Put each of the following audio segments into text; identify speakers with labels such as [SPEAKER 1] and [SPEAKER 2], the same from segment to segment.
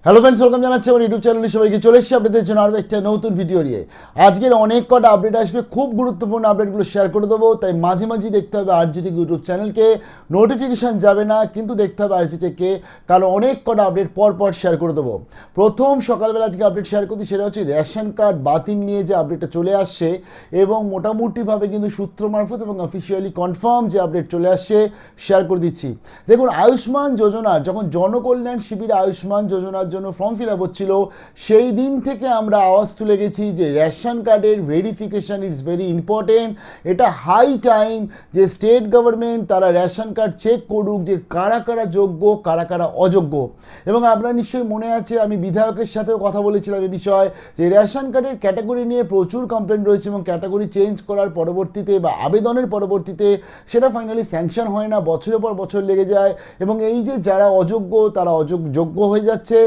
[SPEAKER 1] Hello friends, welcome জানাচ্ছি আমার YouTube চ্যানেলে সবাইকে। চলে এসেছি আপনাদের জন্য আরও একটা নতুন ভিডিও নিয়ে। আজকের অনেক কটা আপডেট আসবে, খুব গুরুত্বপূর্ণ আপডেটগুলো শেয়ার করে দেবো। তাই মাঝে মাঝে দেখতে হবে আরজিটি ইউটিউব চ্যানেলকে, নোটিফিকেশান যাবে না কিন্তু দেখতে হবে আরজিটিকে, কারণ অনেক কটা আপডেট পর শেয়ার করে দেবো। প্রথম সকালবেলা আজকে আপডেট শেয়ার করছি, সেটা হচ্ছে রেশন কার্ড বাতিল নিয়ে যে আপডেটটা চলে আসছে এবং মোটামুটিভাবে কিন্তু সূত্র মারফত এবং অফিসিয়ালি কনফার্ম যে আপডেট চলে আসছে শেয়ার করে দিচ্ছি। দেখুন, আয়ুষ্মান যোজনার যখন জনকল্যাণ শিবিরে আয়ুষ্মান যোজনার জন্য ফর্ম ফিল আপ হচ্ছিল, সেই দিন থেকে আমরা আওয়াজ তুলে গেছি যে রেশন কার্ডের ভেরিফিকেশান ইটস ভেরি ইম্পর্টেন্ট। এটা হাই টাইম যে স্টেট গভর্নমেন্ট তারা রেশন কার্ড চেক করুক যে কারা কারা যোগ্য কারা কারা অযোগ্য। এবং আপনার নিশ্চয়ই মনে আছে আমি বিধায়কের সাথেও কথা বলেছিলাম এই বিষয়ে, যে রেশন কার্ডের ক্যাটাগরি নিয়ে প্রচুর কমপ্লেন রয়েছে এবং ক্যাটাগরি চেঞ্জ করার পরবর্তীতে বা আবেদনের পরবর্তীতে সেটা ফাইনালি স্যাংশন হয় না, বছরের পর বছর লেগে যায়। এবং এই যে যারা অযোগ্য তারা যোগ্য হয়ে যাচ্ছে,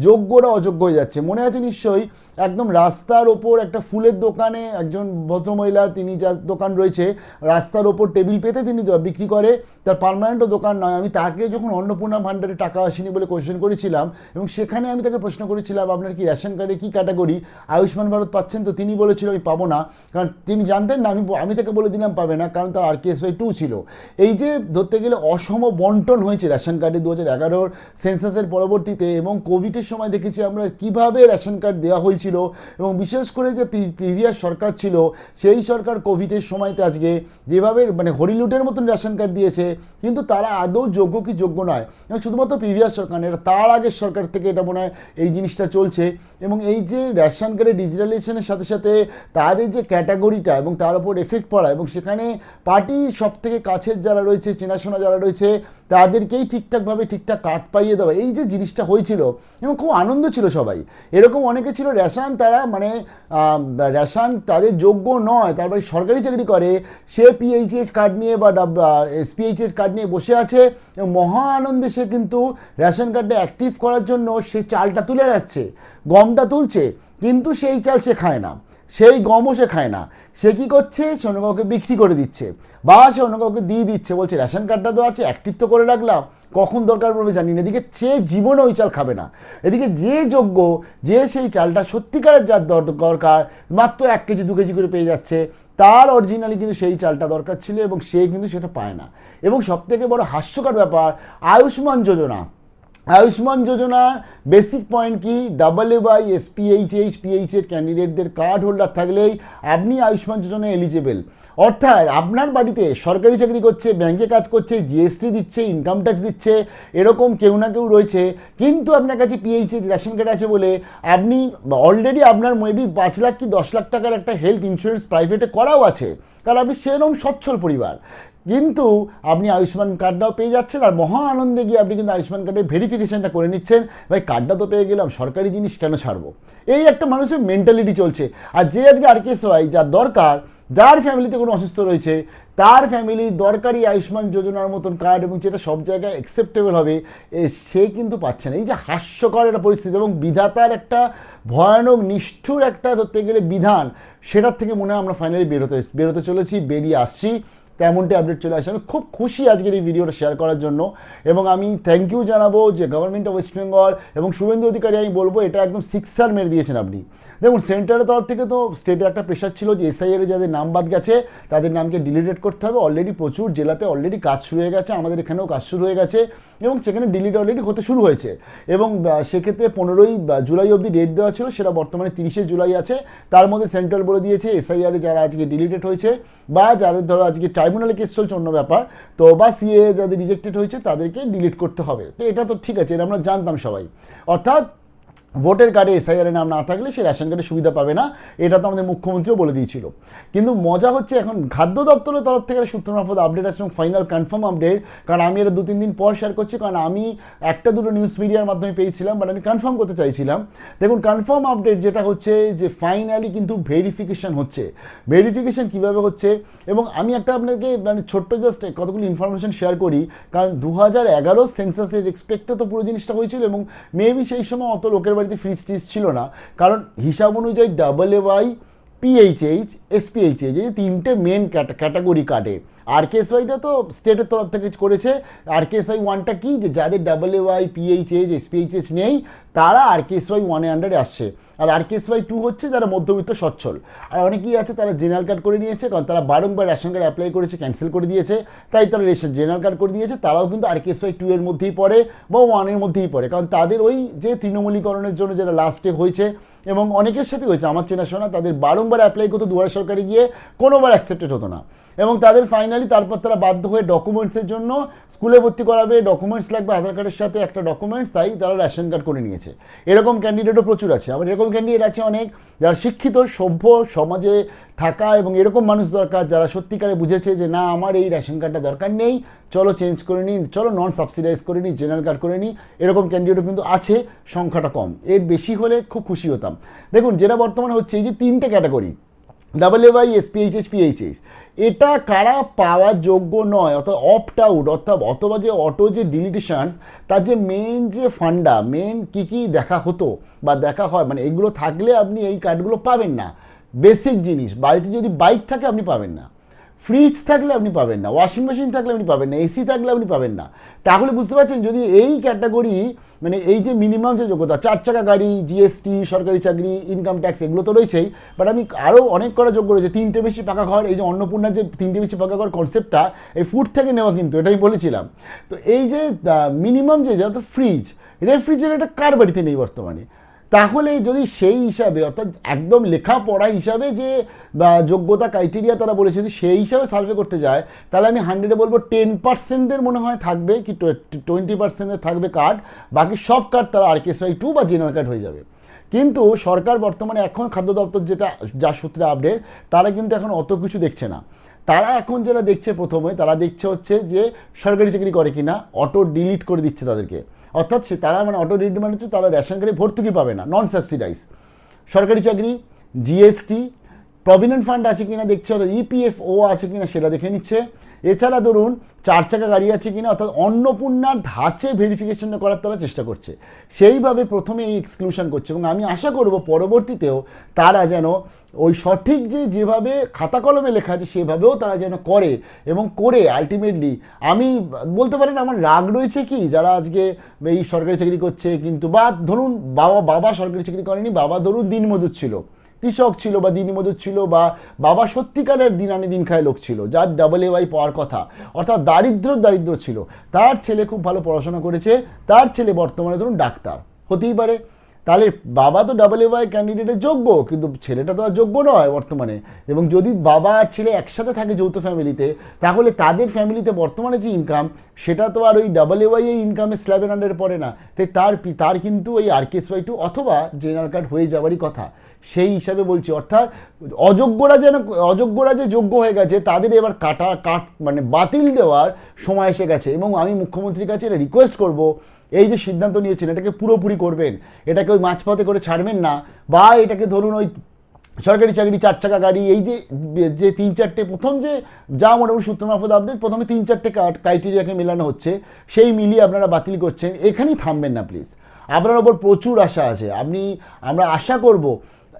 [SPEAKER 1] যোগ্যরা অযোগ্য হয়ে যাচ্ছে। মনে আছে নিশ্চয়ই, একদম রাস্তার ওপর একটা ফুলের দোকানে একজন ভদ্রমহিলা, তিনি যার দোকান রয়েছে রাস্তার ওপর টেবিল পেতে তিনি বিক্রি করে, তার পার্মানেন্টও দোকান নয়। আমি তাকে যখন অন্নপূর্ণা ভাণ্ডারে টাকা আসেনি বলে কোয়েশ্চেন করেছিলাম এবং সেখানে আমি তাকে প্রশ্ন করেছিলাম আপনার কি রেশন কার্ডে কী ক্যাটাগরি, আয়ুষ্মান ভারত পাচ্ছেন? তো তিনি বলেছিল আমি পাবো না, কারণ তিনি জানতেন না। আমি তাকে বলে দিলাম পাবে না, কারণ তার RKSY 2 ছিল। এই যে ধরতে গেলে অসম বন্টন হয়েছে রেশন কার্ডে 2011 সেন্সাসের পরবর্তীতে, এবং কোভিডের সময় দেখেছি আমরা কিভাবে রেশন কার্ড দেওয়া হয়েছিল। এবং বিশেষ করে যে প্রিভিয়াস সরকার ছিল সেই সরকার কোভিডের সময়তে আজকে যেভাবে মানে হরিলুটের মতন রেশন কার্ড দিয়েছে, কিন্তু তারা আদৌ যোগ্য কি যোগ্য নয়। শুধুমাত্র প্রিভিয়াস সরকার, এটা তার আগের সরকার থেকে এটা মনে হয় এই জিনিসটা চলছে। এবং এই যে রেশন কার্ডের ডিজিটালাইজেশনের সাথে সাথে তাদের যে ক্যাটাগরিটা এবং তার উপর এফেক্ট পড়া, এবং সেখানে পার্টির সব থেকে কাছের যারা রয়েছে, চেনাশোনা যারা রয়েছে, তাদেরকেই ঠিকঠাকভাবে ঠিকঠাক কার্ড পাইয়ে দেওয়া, এই যে জিনিসটা হয়েছিল এবং খুব আনন্দ ছিল সবাই। এরকম অনেকে ছিল রেশন তারা মানে রেশন তাদের যোগ্য নয়, তারপরে সরকারি চাকরি করে, সে PHS কার্ড নিয়ে বা SPHS কার্ড নিয়ে বসে আছে এবং মহা আনন্দে সে কিন্তু রেশন কার্ডটা অ্যাক্টিভ করার জন্য সে চালটা তুলে যাচ্ছে, গমটা তুলছে, কিন্তু সেই চাল সে খায় না, সেই গমও সে খায় না। সে কী করছে, সে অন্য কাউকে বিক্রি করে দিচ্ছে বা সে অন্য কাউকে দিয়ে দিচ্ছে, বলছে রেশন কার্ডটা তো আছে, অ্যাক্টিভ তো করে রাখলাম, কখন দরকার পড়বে জানি না। এদিকে সে জীবনে ওই চাল খাবে না। এদিকে যে যোগ্য, যে সেই চালটা সত্যিকারের যার দরকার, মাত্র 1 কেজি 2 কেজি করে পেয়ে যাচ্ছে, তার অরিজিনালি কিন্তু সেই চালটা দরকার ছিল এবং সে কিন্তু সেটা পায় না। এবং সবথেকে বড় হাস্যকর ব্যাপার, আয়ুষ্মান যোজনার বেসিক পয়েন্ট কি, WY SPHH PHS ক্যান্ডিডেটদের কার্ড হোল্ডার থাকলেই আপনি আয়ুষ্মান যোজনায় এলিজেবল। অর্থাৎ আপনার বাড়িতে সরকারি চাকরি করছে, ব্যাংকে কাজ করছে, GST দিচ্ছে, ইনকাম ট্যাক্স দিচ্ছে, এরকম কেউ না কেউ রয়েছে, কিন্তু আপনার কাছে PHS রেশন কার্ড আছে বলে আপনি অলরেডি আপনার মেবি 5 লাখ কি 10 লাখ টাকার একটা হেলথ ইন্স্যুরেন্স প্রাইভেটে করাও আছে, কারণ আপনি সেরকম সচ্ছল পরিবার, কিন্তু আপনি আয়ুষ্মান কার্ডটাও পেয়ে যাচ্ছেন। আর মহা আনন্দে গিয়ে আপনি কিন্তু আয়ুষ্মান কার্ডের ভেরিফিকেশানটা করে নিচ্ছেন, ভাই কার্ডটা তো পেয়ে গেলাম, সরকারি জিনিস কেন ছাড়বো, এই একটা মানুষের মেন্টালিটি চলছে। আর যে আজকে RKSY যার দরকার, যার ফ্যামিলিতে কোনো অসুস্থ রয়েছে, তার ফ্যামিলির দরকারি আয়ুষ্মান যোজনার মতন কার্ড, এবং যেটা সব জায়গায় অ্যাকসেপ্টেবল হবে, সে কিন্তু পাচ্ছে না। এই যে হাস্যকর একটা পরিস্থিতি এবং বিধাতার একটা ভয়ানক নিষ্ঠুর একটা ধরতে গেলে বিধান, সেটার থেকে মনে হয় আমরা ফাইনালি বেরোতে চলেছি, বেরিয়ে আসছি। তেমনটি আপডেট চলে আসে। আমি খুব খুশি আজকের এই ভিডিওটা শেয়ার করার জন্য, এবং আমি থ্যাংক ইউ জানাবো যে গভর্নমেন্ট অফ ওয়েস্ট বেঙ্গল এবং শুভেন্দু অধিকারী, আমি বলবো এটা একদম সিক্সার মেরে দিয়েছেন আপনি। দেখুন, সেন্টারের তরফ থেকে তো স্টেটে একটা প্রেশার ছিল যে SIR যাদের নাম বাদ গেছে তাদের নামকে ডিলিটেড করতে হবে। অলরেডি প্রচুর জেলাতে অলরেডি কাজ শুরু হয়ে গেছে, আমাদের এখানেও কাজ শুরু হয়ে গেছে এবং সেখানে ডিলিট অলরেডি হতে শুরু হয়েছে। এবং সেক্ষেত্রে 15ই জুলাই অবধি ডেট দেওয়া ছিল, সেটা বর্তমানে 30শে জুলাই আছে। তার মধ্যে সেন্ট্রাল বলে দিয়েছে SIR যারা আজকে ডিলিটেড হয়েছে বা যাদের ধরো আজকে ট্রাইব্যুনালে কেস চলছে অন্য ব্যাপার, তো বা CA যাদের রিজেক্টেড হয়েছে তাদেরকে ডিলিট করতে হবে। তো এটা তো ঠিক আছে, এটা আমরা জানতাম সবাই। অর্থাৎ ভোটার কার্ডে SIR নাম না থাকলে সে রেশন কার্ডে সুবিধা পাবে না, এটা তো আমাদের মুখ্যমন্ত্রীও বলে দিয়েছিল। কিন্তু মজা হচ্ছে এখন খাদ্য দপ্তরের তরফ থেকে একটা সূত্র মারফত আপডেট আসছে এবং ফাইনাল কনফার্ম আপডেট, কারণ আমি এটা 2-3 দিন পর শেয়ার করছি, কারণ আমি 1-2 নিউজ মিডিয়ার মাধ্যমে পেয়েছিলাম, বাট আমি কনফার্ম করতে চাইছিলাম। দেখুন, কনফার্ম আপডেট যেটা হচ্ছে যে ফাইনালি কিন্তু ভেরিফিকেশান হচ্ছে। ভেরিফিকেশান কীভাবে হচ্ছে, এবং আমি একটা আপনাকে মানে ছোট্ট জাস্ট কতগুলো ইনফরমেশন শেয়ার করি, কারণ 2011 সেন্সাসের এক্সপেক্টে তো পুরো জিনিসটা হয়েছিল এবং মেবি সেই সময় অত লোকের বাড়িতে ফ্রিজ টিজ ছিল না, কারণ হিসাব অনুযায়ী WY পিএইচএইচ, এসপিএইচএইচ, এই তিনটে মেন ক্যাটাগরি কার্ডে। আরকেএসওয়াইটা তো স্টেটের তরফ থেকে করেছে। আরকেএসওয়াই 1টা কি, যে যাদের ডাবলএওয়াই, পিএইচএইচ, এসপিএইচএইচ নেই তারা আরকেএসওয়াই 1 এর আন্ডারে আসছে। আর আরকেএসওয়াই 2 হচ্ছে যারা মধ্যবিত্ত সচ্ছল। আর অনেকেই আছে তারা জেনারেল কার্ড করে নিয়েছে, কারণ তারা বারংবার রেশন কার্ড অ্যাপ্লাই করেছে, ক্যান্সেল করে দিয়েছে, তাই তারা জেনারেল কার্ড করে দিয়েছে। তারাও কিন্তু আরকেএসওয়াই 2 এর মধ্যেই পড়ে বা 1 এর মধ্যেই পড়ে, কারণ তাদের ওই যে তৃণমূলীকরণের জন্য যারা লাস্টে হয়েছে, এবং অনেকের সাথে হয়েছে আমার চেনাশোনা, তাদের বারংবার অ্যাপ্লাই করতো দুয়ারে সরকারে গিয়ে, কোনোবার অ্যাকসেপ্টেড হতো না, এবং তাদের ফাইনালি তারপর তারা বাধ্য হয়ে ডকুমেন্টসের জন্য স্কুলে ভর্তি করাবে, ডকুমেন্টস লাগবে আধার কার্ডের সাথে একটা ডকুমেন্টস, তাই তারা রেশন কার্ড করে নিয়েছে। এরকম ক্যান্ডিডেটও প্রচুর আছে। আবার এরকম ক্যান্ডিডেট আছে অনেক যারা শিক্ষিত, সভ্য সমাজে থাকা, এবং এরকম মানুষ দরকার যারা সত্যিকারে বুঝেছে যে না আমার এই রেশন কার্ডটা দরকার নেই, চলো চেঞ্জ করে নিই, চলো নন সাবসিডাইজ করে নিই, জেনারেল কার্ড করে নিই। এরকম ক্যান্ডিডেটও কিন্তু আছে, সংখ্যাটা কম। এর বেশি হলে খুব খুশি হতাম। দেখুন যেটা বর্তমানে হচ্ছে, এই যে তিনটে ক্যাটাগরি ডাবলএওয়াই, এসপিএইচএইচ, পিএইচএইচ, এটা কারা পাওয়ার যোগ্য নয়, অর্থাৎ অপ্ট আউট, অথবা যে অটো যে ডিলিটেশনস, তার যে মেন যে ফান্ডা, মেন কী দেখা হতো বা দেখা হয়, মানে এগুলো থাকলে আপনি এই কার্ডগুলো পাবেন না। বেসিক জিনিস, বাড়িতে যদি বাইক থাকে আপনি পাবেন না, ফ্রিজ থাকলে আপনি পাবেন না, ওয়াশিং মেশিন থাকলে আপনি পাবেন না, এসি থাকলে আপনি পাবেন না। তাহলে বুঝতে পারছেন, যদি এই ক্যাটাগরি, মানে এই যে মিনিমাম যে যোগ্যতা, 4 চাকা গাড়ি, জিএসটি, সরকারি চাকরি, ইনকাম ট্যাক্স, এগুলো তো রয়েছেই, বাট আমি আরও অনেক করা যোগ্য রয়েছে। 3টে বেশি পাকা ঘর, এই যে অন্নপূর্ণার যে 3টে বেশি পাকা ঘর কনসেপ্টটা, এই ফুড থেকে নেওয়া, কিন্তু এটা আমি বলেছিলাম। তো এই যে মিনিমাম যে যত ফ্রিজ, রেফ্রিজারেটর কার বাড়িতে নেই বর্তমানে? তাহলে যদি সেই হিসাবে, অর্থাৎ একদম লেখাপড়া হিসাবে যে যোগ্যতা ক্রাইটেরিয়া তারা বলেছে, যদি সেই হিসাবে সার্ভে করতে যায়, তাহলে আমি 100-এ বলবো 10%-দের মনে হয় থাকবে, কি 20%-এর থাকবে কার্ড, বাকি সব কার্ড তারা আরকেএসওয়াই 2 বা জেনারেল কার্ড হয়ে যাবে। কিন্তু সরকার বর্তমানে এখন খাদ্য দপ্তর যেটা যা সূত্রে আপডেট, তারা কিন্তু এখন অত কিছু দেখছে না। তারা এখন যেটা দেখছে, প্রথমে তারা দেখছে হচ্ছে যে সরকারি চাকরি করে কিনা, অটো ডিলিট করে দিচ্ছে তাদেরকে। অর্থাৎ তারা মানে অটো ডিলিট মানে হচ্ছে তারা রেশন কার্ডে ভর্তুকি পাবে না, নন সাবসিডাইজ। সরকারি চাকরি, জিএসটি, প্রভিডেন্ট ফান্ড আছে কিনা দেখছে, অর্থাৎ ইপিএফও আছে কিনা সেটা দেখে নিচ্ছে। এছাড়া ধরুন 4 চাকা গাড়ি আছে কিনা, অর্থাৎ অন্নপূর্ণার ধাঁচে ভেরিফিকেশন করার তারা চেষ্টা করছে। সেইভাবে প্রথমে এই এক্সক্লুশন করছে, এবং আমি আশা করব পরবর্তীতেও তারা যেন ওই সঠিক যেভাবে খাতা কলমে লেখা আছে সেভাবেও তারা যেন করে, এবং করে আলটিমেটলি আমি বলতে পারেন আমার রাগ রয়েছে কি, যারা আজকে এই সরকারি চাকরি করছে, কিন্তু বা ধরুন বাবা সরকারি চাকরি করেনি, বাবা ধরুন দিনমজুর ছিল, কৃষক ছিল বা দিনমজুর ছিল, বা বাবা সত্যিকারের দিন আনে দিন খায় লোক ছিল, যার ডাবলএওয়াই পাওয়ার কথা, অর্থাৎ দারিদ্র ছিল, তার ছেলে খুব ভালো পড়াশোনা করেছে, তার ছেলে বর্তমানে ধরুন ডাক্তার হতেই পারে, তাহলে বাবা তো ডাবলএওয়াই ক্যান্ডিডেটের যোগ্য, কিন্তু ছেলেটা তো আর যোগ্য নয় বর্তমানে। এবং যদি বাবা আর ছেলে একসাথে থাকে যৌথ ফ্যামিলিতে, তাহলে তাদের ফ্যামিলিতে বর্তমানে যে ইনকাম, সেটা তো আর ওই ডাবলএওয়াই এই ইনকামের স্ল্যাবের আন্ডারে পড়ে না, তাই তার কিন্তু ওই আরকেএসওয়াই 2 অথবা জেনারেল কার্ড হয়ে যাওয়ারই কথা। সেই হিসাবে বলছি, অর্থাৎ অযোগ্যরা যে যোগ্য হয়ে গেছে, তাদের এবার মানে বাতিল দেওয়ার সময় এসে গেছে। এবং আমি মুখ্যমন্ত্রীর কাছে এটা রিকোয়েস্ট করব, এই যে সিদ্ধান্ত নিয়েছেন এটাকে পুরোপুরি করবেন, এটাকে ওই মাঝপথে করে ছাড়বেন না, বা এটাকে ধরুন ওই সরকারি চাকরি, 4 চাকা গাড়ি, এই যে 3-4টে প্রথম যে যা মোটামুটি সূত্র মারফত আপডেট, প্রথমে 3-4টে ক্রাইটেরিয়াকে মেলানো হচ্ছে, সেই মিলিয়ে আপনারা বাতিল করছেন, এখানেই থামবেন না প্লিজ। আপনার ওপর প্রচুর আশা আছে, আমরা আশা করব।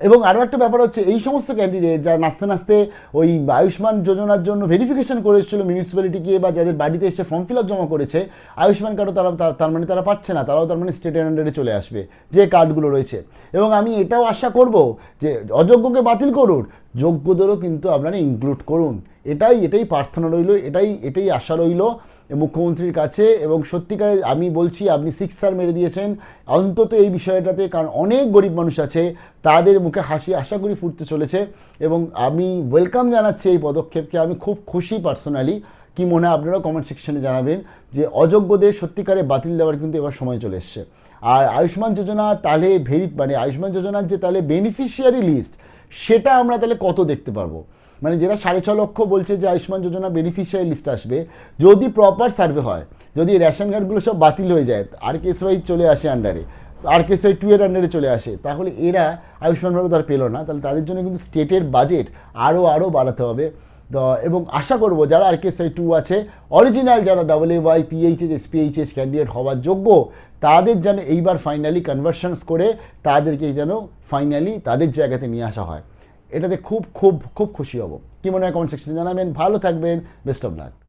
[SPEAKER 1] এবং আরও একটা ব্যাপার হচ্ছে, এই সমস্ত ক্যান্ডিডেট যারা নাচতে নাচতে ওই আয়ুষ্মান যোজনার জন্য ভেরিফিকেশন করেছিল মিউনিসিপ্যালিটি গিয়ে, বা যাদের বাড়িতে এসে ফর্ম ফিল আপ জমা করেছে, আয়ুষ্মান কার্ডও তার মানে তারা পাচ্ছে না, তারাও তার মানে স্টেটের আন্ডারে চলে আসবে যে কার্ডগুলো রয়েছে। এবং আমি এটাও আশা করব যে অযোগ্যকে বাতিল করুন, যোগ্যদেরও কিন্তু আপনারা ইনক্লুড করুন। এটাই প্রার্থনা রইল, এটাই আশা রইল মুখ্যমন্ত্রীর কাছে। এবং সত্যিকারে আমি বলছি, আপনি 6 স্টার মেরে দিয়েছেন অন্তত এই বিষয়টাতে, কারণ অনেক গরিব মানুষ আছে, তাদের মুখে হাসি আশা করি ফুটতে চলেছে। এবং আমি ওয়েলকাম জানাচ্ছি এই পদক্ষেপকে, আমি খুব খুশি পার্সোনালি। কি মনে হয় আপনারাও কমেন্ট সেকশনে জানাবেন, যে অযোগ্যদের সত্যিকারে বাতিল দেওয়ার কিন্তু এবার সময় চলে এসছে। আর আয়ুষ্মান যোজনা তাহলে মানে আয়ুষ্মান যোজনার যে তাহলে বেনিফিশিয়ারি লিস্ট, সেটা আমরা তাহলে কত দেখতে পারবো? মানে যেটা 6.5 লক্ষ বলছে যে আয়ুষ্মান যোজনা বেনিফিশিয়ারি লিস্ট আসবে, যদি প্রপার সার্ভে হয়, যদি রেশন কার্ডগুলো সব বাতিল হয়ে যায়, আরকেএসওয়াই চলে আসে আন্ডারে, আরকেএসওয়াই 2 এর আন্ডারে চলে আসে, তাহলে এরা আয়ুষ্মান ভারত আর পেলো না, তাহলে তাদের জন্য কিন্তু স্টেটের বাজেট আরও বাড়াতে হবে। এবং আশা করব যারা আরকেএসওয়াই 2 আছে, অরিজিনাল যারা ডাবলএওয়াই, পিএইচএইচ, এসপিএইচএইচ ক্যান্ডিডেট হওয়ার যোগ্য, তাদের যেন এইবার ফাইনালি কনভার্সনস করে তাদেরকে যেন ফাইনালি তাদের জায়গাতে নিয়ে আসা হয়। এটাতে খুব খুব খুব খুশি হব। কি মনে হয় কমেন্ট সেকশনে জানাবেন। ভালো থাকবেন, বেস্ট অফ লাক।